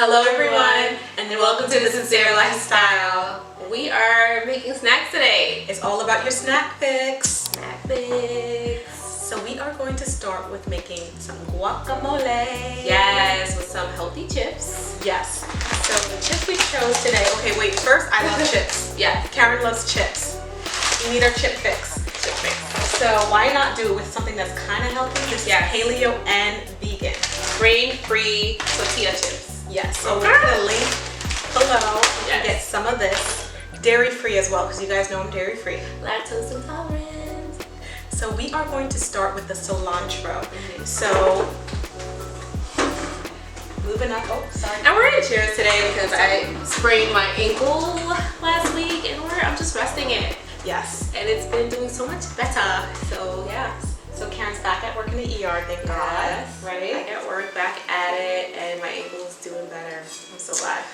Hello everyone, and welcome to the Sincere Lifestyle. We are making snacks today. It's all about your snack fix. Snack fix. So we are going to start with making some guacamole. Yes, with some healthy chips. Yes. So the chips we chose today. Okay, wait. First, I love chips. Yes. Karen loves chips. We need our chip fix. Chip fix. So why not do it with something that's kind of healthy? This is paleo and vegan. Grain-free tortilla chips. Yes. So we're gonna link below. You can get some of this. Dairy-free as well, because you guys know I'm dairy-free. Lactose intolerant. So we are going to start with the cilantro. So moving up. Oh, sorry. And we're in chairs today because I sprained my ankle last week, and I'm just resting it. Yes. And it's been doing so much better. So yeah. So Karen's back at work in the ER, thank God. Yes. Right? Back at work, back at it, and my ankle's doing better. I'm so glad.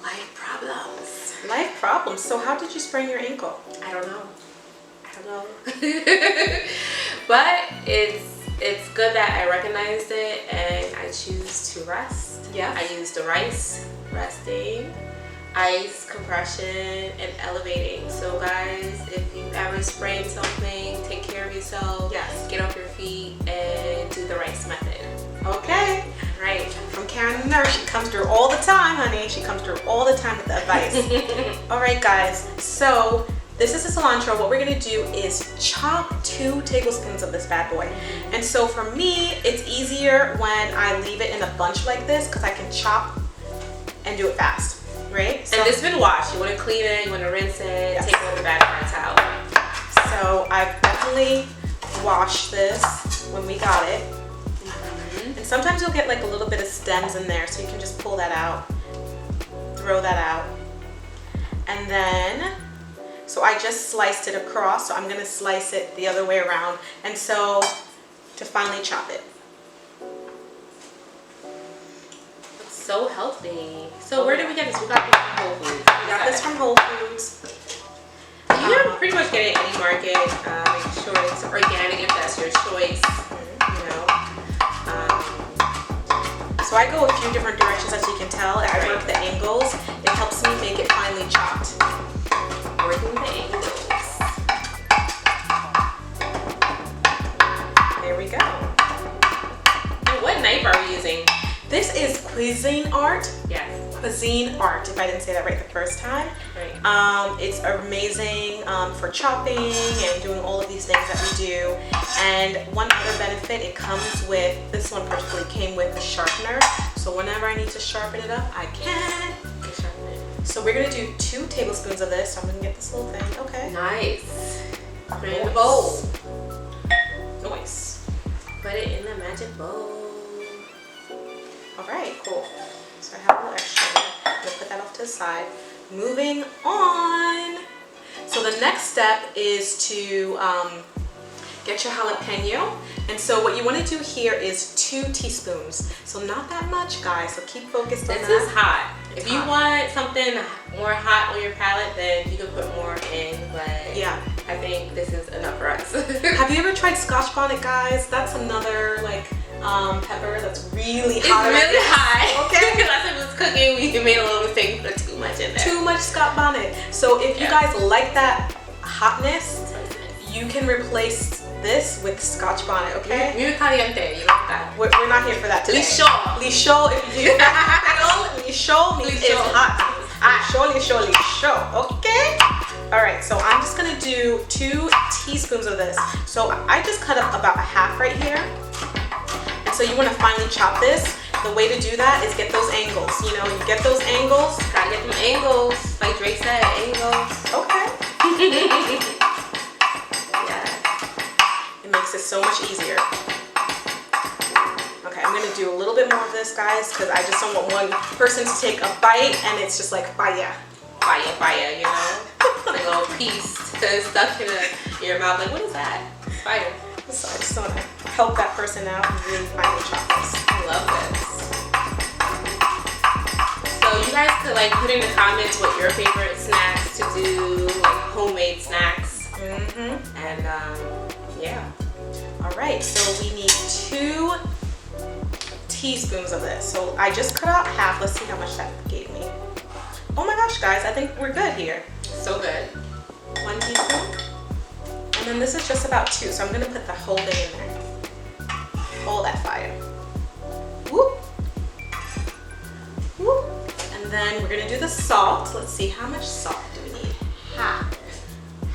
Life problems. Life problems. So how did you sprain your ankle? I don't know. But it's good that I recognized it and I choose to rest. Yeah. I used the rice, resting, ice, compression, and elevating. So guys, if you ever sprain something, take care of yourself. Yes. Get off your feet and do the rice method. Okay. Right. From Karen the nurse, she comes through all the time, honey. She comes through all the time with the advice. All right, guys. So this is the cilantro. What we're gonna do is chop 2 tablespoons of this bad boy. And so for me, it's easier when I leave it in a bunch like this because I can chop and do it fast. Right? So, and this has been washed. You want to clean it, you want to rinse it, yes. Take all the bad parts out. So I've definitely washed this when we got it. And sometimes you'll get like a little bit of stems in there, so you can just pull that out, throw that out. And then, so I just sliced it across, so I'm gonna slice it the other way around. And so to finally chop it. So healthy. So where did we get this? We got this from Whole Foods. We got this from Whole Foods. You can pretty much get it at any market. Make sure it's organic if that's your choice. You know. So I go a few different directions, as you can tell. I work the angles. It helps me make it finely chopped. Working the angles. There we go. And what knife are we using? This is Cuisine Art. Yes. Cuisine Art, if I didn't say that right the first time. Right. It's amazing for chopping and doing all of these things that we do. And one other benefit, it comes with, this one particularly came with a sharpener. So whenever I need to sharpen it up, I can. So we're gonna do 2 tablespoons of this. So I'm gonna get this little thing, okay? Nice. Put it in the bowl. Nice. Put it in the magic bowl. All right, cool. So I have a little extra. I'm gonna put that off to the side. Moving on. So the next step is to get your jalapeno. And so what you want to do here is 2 teaspoons. So not that much, guys. So keep focused on that. This is hot. If you want something more hot on your palate, then you can put more in. But yeah, I think this is enough for us. Have you ever tried Scotch bonnet, guys? That's another like pepper that's really hot. It's really hot. Okay. Last time I was cooking, we made a little mistake and put too much in there. Too much Scotch bonnet. So if you guys like that hotness, you can replace this with Scotch bonnet, okay? Muy caliente, you like that. We're not here for that today. Licho, if you do that. Licho means it's hot. Licho, okay? All right, so I'm just gonna do 2 teaspoons of this. So I just cut up about a half right here. And so you wanna finely chop this. The way to do that is get those angles. You know, you get those angles. Gotta get them angles. Like Drake said, angles. Okay. Yeah. It makes it so much easier. Okay, I'm gonna do a little bit more of this, guys, because I just don't want one person to take a bite and it's just like fire. Fire, you know? Like a little piece stuck in your mouth. Like, what is that? Fire. So I just want to help that person out and really finely chop this. I love this. So you guys could like put in the comments what your favorite snacks to do, like homemade snacks. And yeah. All right, so we need 2 teaspoons of this. So I just cut out half. Let's see how much that gave me. Oh my gosh, guys, I think we're good here. So good. 1 teaspoon. And then this is just about 2. So I'm gonna put the whole thing in there. All that fire. Whoop. Whoop. And then we're gonna do the salt. Let's see, how much salt do we need? Half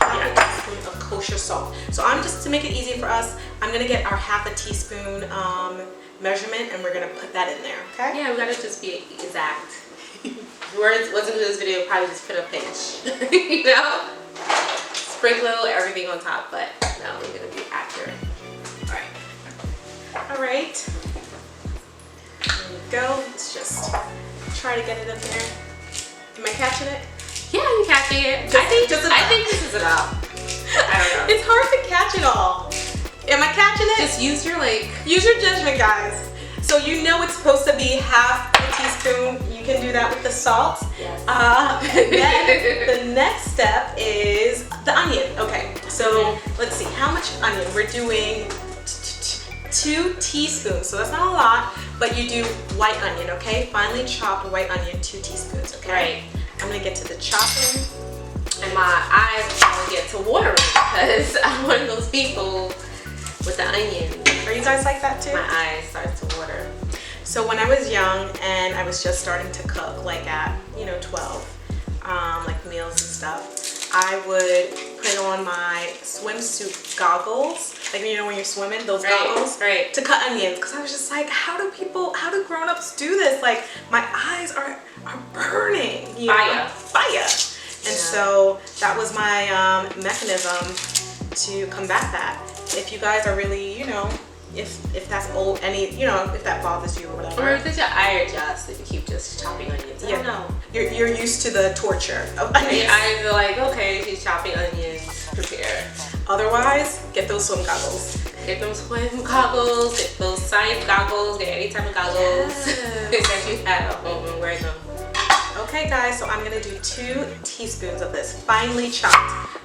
a teaspoon of kosher salt. So I'm just, to make it easy for us, I'm gonna get our half a teaspoon measurement and we're gonna put that in there, okay? Yeah, we gotta just be exact. Words wasn't in this video, probably just put a pinch. You know? Sprinkle everything on top, but no, we're gonna be accurate. Alright. Alright. There we go. Let's just try to get it in there. Am I catching it? Yeah, you're catching it. I think this is enough. I don't know. It's hard to catch it all. Am I catching it? Just use your Use your judgment, guys. So you know it's supposed to be half a teaspoon. You can do that with the salt. Yes. Then the next step is the onion. Okay, so let's see, how much onion? We're doing 2 teaspoons, so that's not a lot, but you do white onion, okay? Finely chopped white onion, 2 teaspoons, okay? Right. I'm gonna get to the chopping. And my eyes probably get to watering because I'm one of those people with the onion. Are you guys like that too? My eyes start to water. So when I was young and I was just starting to cook, like at 12, like meals and stuff, I would put on my swimsuit goggles, like when you're swimming, those goggles, to cut onions, because I was just like, how do grown-ups do this? Like my eyes are burning, fire. And so that was my mechanism to combat that. If you guys are really, if that's old, if that bothers you or whatever. Or does your eye adjust if you keep just chopping onions? I don't know. You're used to the torture of onions. Your eyes are like, okay, she's chopping onions, prepare. Otherwise, get those swim goggles. Get them swim goggles, get those science goggles, get any type of goggles that you have. Wear them. Okay guys, so I'm gonna do 2 teaspoons of this, finely chopped.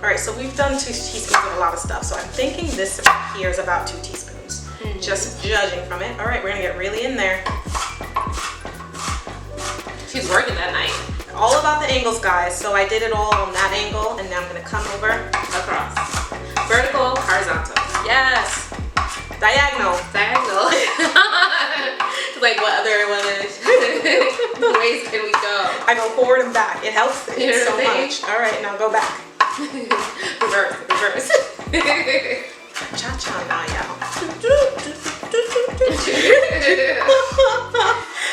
All right, so we've done 2 teaspoons of a lot of stuff, so I'm thinking this here is about 2 teaspoons, just judging from it. All right, we're gonna get really in there. She's working that night. All about the angles, guys. So I did it all on that angle, and now I'm gonna come over across. Vertical, horizontal. Yes. Diagonal. Like what other ways can we go? I go forward and back. It helps so much. All right, now go back. Reverse. Cha-cha now, y'all.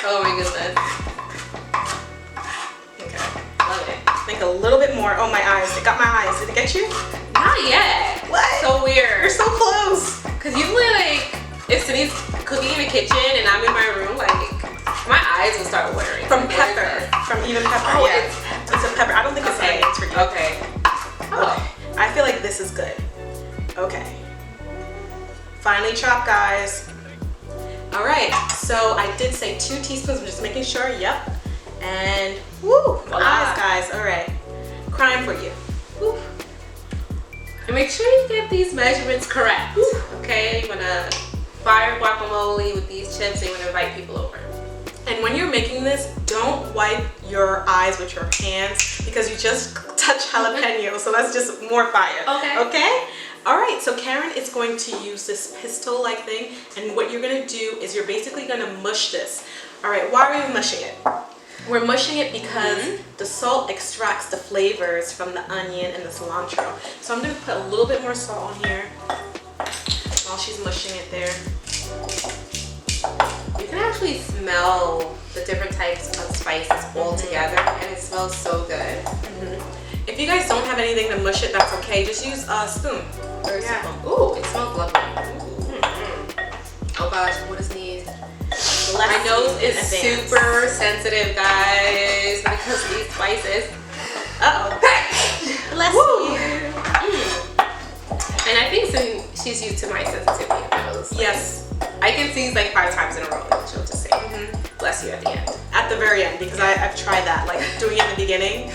Oh my goodness. Okay. Love it. Think a little bit more. Oh, my eyes. It got my eyes. Did it get you? Not yet. What? So weird. You're so close. Cause usually if Sydney's cooking in the kitchen and I'm in my room, like my eyes will start watering. From pepper. From even pepper. Oh, yeah. It's a pepper. I don't think it's onions for you. Okay. Oh. I feel like this is good. Okay. Finely chopped, guys. All right. So I did say 2 teaspoons. I'm just making sure. Yep. And woo, eyes, guys. All right. Crying for you. Woo. And make sure you get these measurements correct. Woo. Okay. You wanna fire guacamole with these chips and you wanna invite people over. And when you're making this, don't wipe your eyes with your hands because you just touch jalapeno, so that's just more fire. Okay. Okay? All right, so Karen is going to use this pistol-like thing, and what you're gonna do is you're basically gonna mush this. All right, why are we mushing it? We're mushing it because the salt extracts the flavors from the onion and the cilantro. So I'm gonna put a little bit more salt on here while she's mushing it there. You can actually smell the different types of spices all together, and it smells so good. If you guys don't have anything to mush it, that's okay. Just use a spoon. Spoon. Ooh, it smells lovely. Oh gosh, what does need? My nose is super sensitive, guys, because of these spices. Uh-oh. Bless you. And I think she's used to my sensitivity of nose. Yes. I can sneeze like 5 times in a row, and she'll just say, bless you at the end. At the very end, because I've tried that, like doing it in the beginning.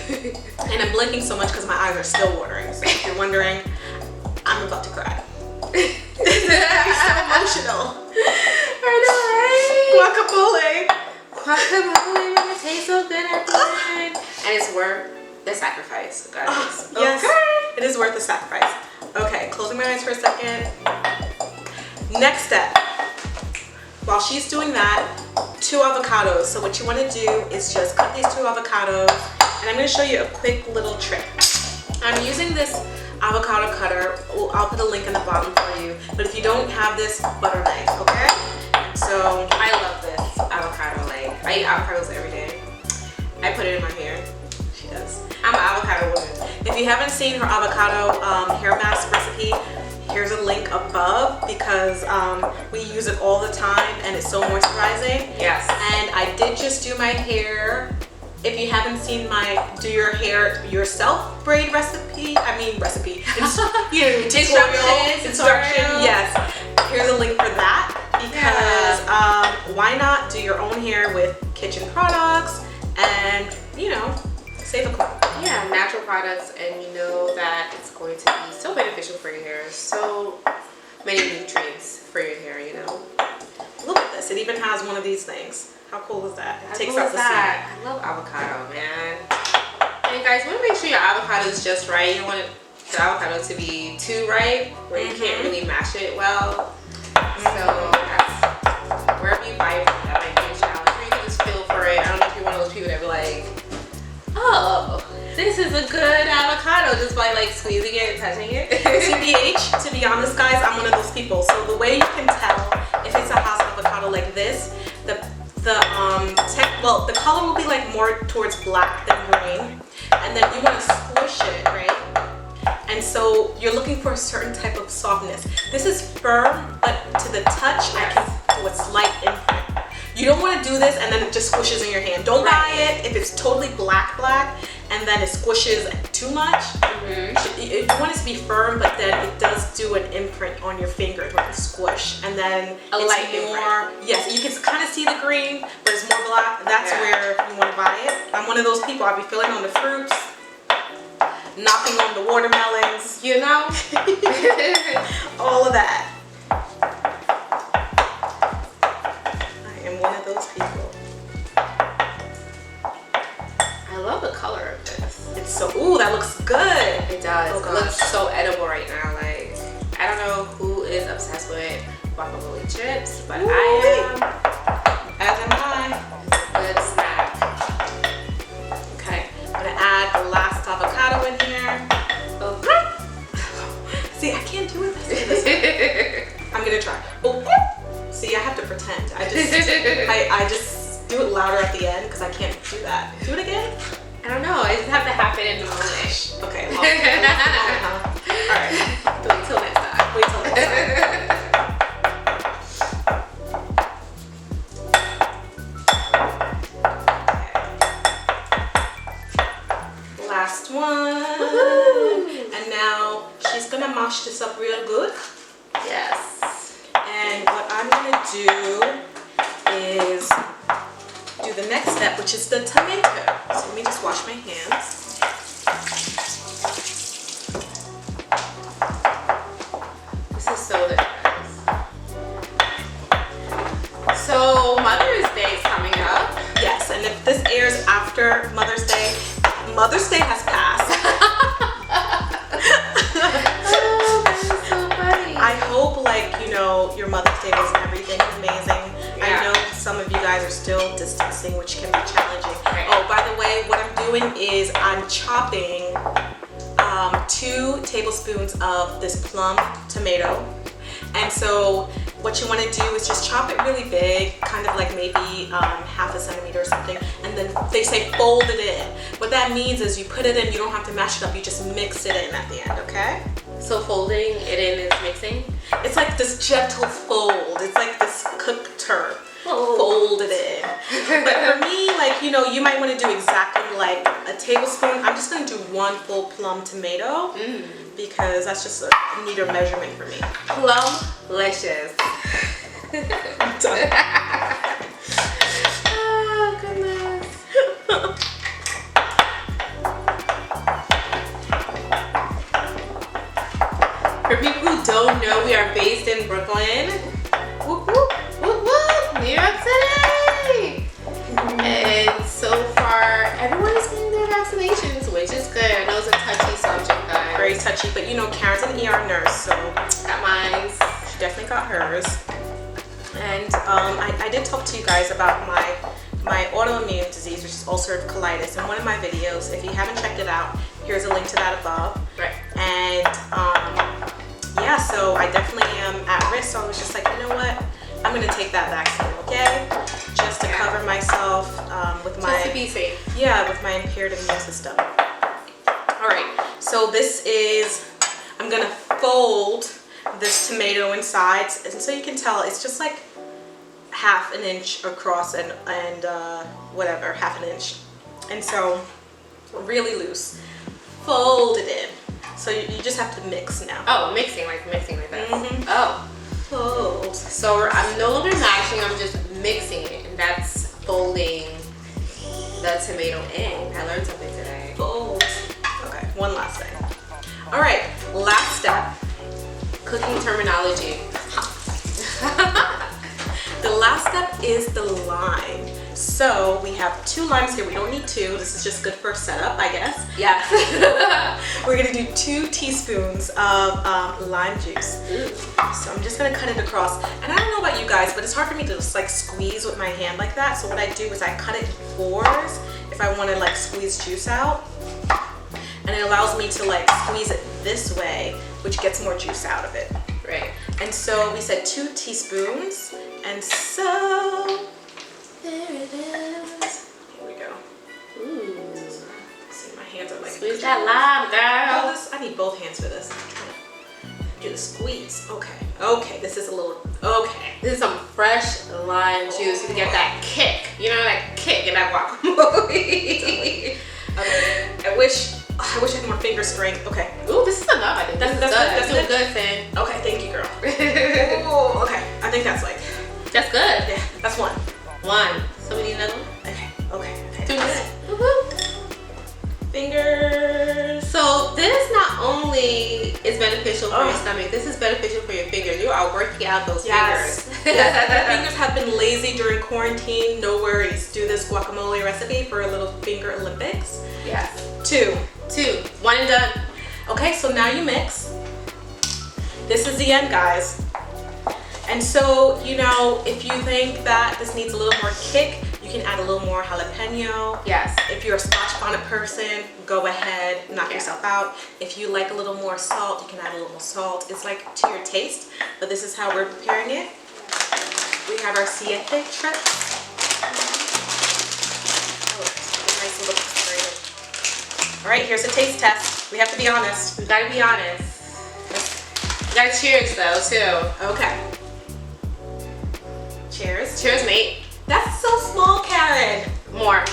And I'm blinking so much because my eyes are still watering. So if you're wondering, I'm about to cry. It's so emotional. I know, right? Guacamole. Guacamole, it tastes so good at the end. And it's worth the sacrifice, guys. Yes, Okay. it is worth the sacrifice. Okay, closing my eyes for a second. Next step. While she's doing that, 2 avocados. So what you want to do is just cut these 2 avocados, and I'm going to show you a quick little trick. I'm using this avocado cutter. I'll put a link in the bottom for you. But if you don't have this, butter knife, okay? So I love this avocado. Like, I eat avocados every day. I put it in my hair. She does. I'm an avocado woman. if you haven't seen her avocado hair mask recipe, here's a link above because we use it all the time and it's so moisturizing. Yes. And I did just do my hair. If you haven't seen my do your hair yourself braid recipe, instruction, yes. Here's a link for that because why not do your own hair with kitchen products and, you know, save a coin. Yeah, natural products, and you know that it's going to be so beneficial for your hair. So many nutrients for your hair, you know. Look at this. It even has one of these things. How cool is that? It takes out out the seed. I love avocado, man. And guys, you want to make sure your avocado is just right. You don't want the avocado to be too ripe, where you can't really mash it well. So that's wherever you buy it from, that might be a challenge. Or you can just feel for it. I don't know if you're one of those people that be like, oh, this is a good avocado just by like squeezing it and touching it. TBH, to be honest, guys, I'm one of those people. So the way you can tell if it's a house avocado like this, the color will be like more towards black than green, and then you want to squish it, right? And so you're looking for a certain type of softness. This is firm, but to the touch, I can do a slight imprint. You don't want to do this and then it just squishes in your hand. Don't buy it if it's totally black, and then it squishes too much. You want it to be firm, but then it does do an imprint on your fingers with a squish, and then a light more. Yes, you can kind of see the green, but it's more black. That's where you want to buy it. I'm one of those people. I'll be filling on the fruits, knocking on the watermelons, you know, all of that. I am one of those people. I love the color of this. It's so, ooh, that looks good. It does. Oh, it looks so edible right now. Like, I don't know who is obsessed with guacamole chips, but ooh, I am. As am I. Good snack. Okay, I'm gonna add the last avocado in here. Okay. See, I can't do it. I'm gonna try. Oh, see, I have to pretend. I just do it louder at the end because I can't do that. Do it again. I don't know. I just have to happen in the moment. Okay. All right. Wait till next time. Wait till next time. Last one. And now she's gonna mash this up real good. Yes. And what I'm gonna do is do the next step, which is the tomato. So let me just wash my hands. This is so good. So Mother's Day is coming up. Yes, and if this airs after Mother's Day has passed. Oh, that is so funny. I hope, like, you know, your Mother's Day was everything amazing. Yeah. I know some of you guys are still distancing, which can be challenging. Right. Oh, by the way, what I'm doing is I'm chopping 2 tablespoons of this plum tomato. And so what you want to do is just chop it really big, kind of like maybe half a centimeter or something, and then they say fold it in. What that means is you put it in, you don't have to mash it up, you just mix it in at the end, okay? So folding it in is mixing? It's like this gentle fold. It's like this cooked term. Oh. Fold it in. But for me, like, you know, you might want to do exactly like a tablespoon. I'm just going to do 1 full plum tomato because that's just a neater measurement for me. Plum-licious. I'm done. Oh, goodness. For people who don't know, we are based in Brooklyn. Whoop, whoop, whoop, whoop. sketchy, but you know, Karen's an ER nurse, so got mine. she definitely got hers. And I did talk to you guys about my autoimmune disease, which is ulcerative colitis, in one of my videos. If you haven't checked it out, here's a link to that above. Right. And yeah, so I definitely am at risk. So I was just like, you know what? I'm gonna take that vaccine, okay? Just to cover myself with my just to be safe. Yeah, with my impaired immune system. All right. So this is. I'm gonna fold this tomato inside, and so you can tell it's just like half an inch across and whatever, half an inch, and so really loose. Fold it in. So you just have to mix now. Oh, mixing like this. Mm-hmm. Oh. Fold. So I'm no longer mashing, I'm just mixing it, and that's folding the tomato in. I learned something today. Fold. Okay, one last thing. All right, last step. Cooking terminology. The last step is the lime. So we have 2 limes here. We don't need 2. This is just good for setup, I guess. Yeah. We're gonna do 2 teaspoons of lime juice. Ooh. So I'm just gonna cut it across. And I don't know about you guys, but it's hard for me to just like squeeze with my hand like that. So what I do is I cut it in 4s if I wanna like squeeze juice out. And it allows me to like squeeze it this way, which gets more juice out of it. Right. And so we said 2 teaspoons. And so there it is. Here we go. Ooh. See, my hands are like. Squeeze that lime, girl. I need both hands for this. Do the squeeze. Okay. Okay. This is a little. Okay. This is some fresh lime juice to get that kick. You know, that kick in that guacamole. Okay. I wish I had more finger strength. Okay. Ooh, this is enough. I think that's good. That's good. good, Finn. Okay. Thank you, girl. Ooh, okay. I think that's like. That's good. Yeah. That's 1. 1. So we need another one? Okay. Okay. 2 Okay. good. Woohoo. Fingers. So this not only is beneficial for your Oh. stomach, this is beneficial for your fingers. You are working out those Yes. fingers. Yes. My fingers have been lazy during quarantine. No worries. Do this guacamole recipe for a little finger Olympics. Yes. 2. 2. 1 and done. Okay, so now you mix. This is the end, guys. And so, you know, if you think that this needs a little more kick, you can add a little more jalapeno. Yes. If you're a Scotch bonnet person, go ahead, knock yourself out. If you like a little more salt, you can add a little more salt. It's like to your taste, but this is how we're preparing it. We have our siete strips. Oh, nice little spray. All right, here's a taste test. We have to be honest. We gotta be honest. You gotta cheers though, too. Okay. Cheers. Cheers, mate. That's so small, Karen. More.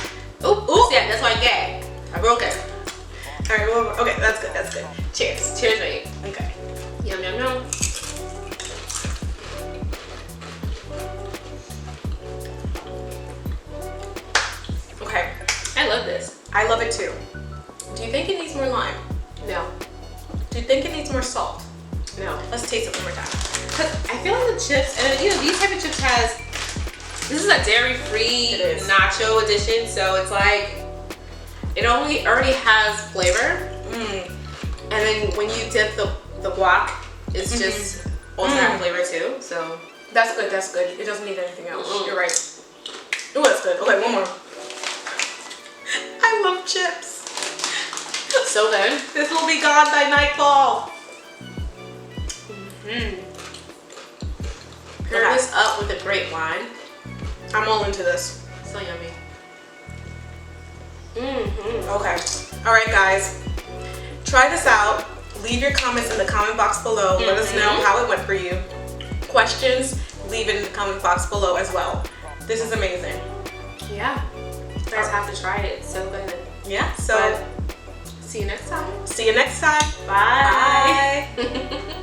Oop, oops, yeah, that's what I get. I broke it. All right, one more. Okay, that's good, that's good. Cheers. Cheers, mate. Okay. Yum, yum, yum. Okay, I love this. I love it too. Do you think it needs more lime? No. Do you think it needs more salt? No. Let's taste it one more time. Cause I feel like the chips, and you know, these type of chips this is a dairy-free nacho edition, so it's like, it already has flavor. And then when you dip the guac, it's just also have flavor too, so. That's good, that's good. It doesn't need anything else. You're right. Oh, that's good. Okay, one more. I love chips. So good. This will be gone by nightfall. Pair this up with a great wine. I'm all into this. So yummy. Okay. All right, guys. Try this out. Leave your comments in the comment box below. Let us know how it went for you. Questions, leave it in the comment box below as well. This is amazing. Yeah. You guys have to try it. It's so good. Yeah, so see you next time. see you next time. Bye. Bye.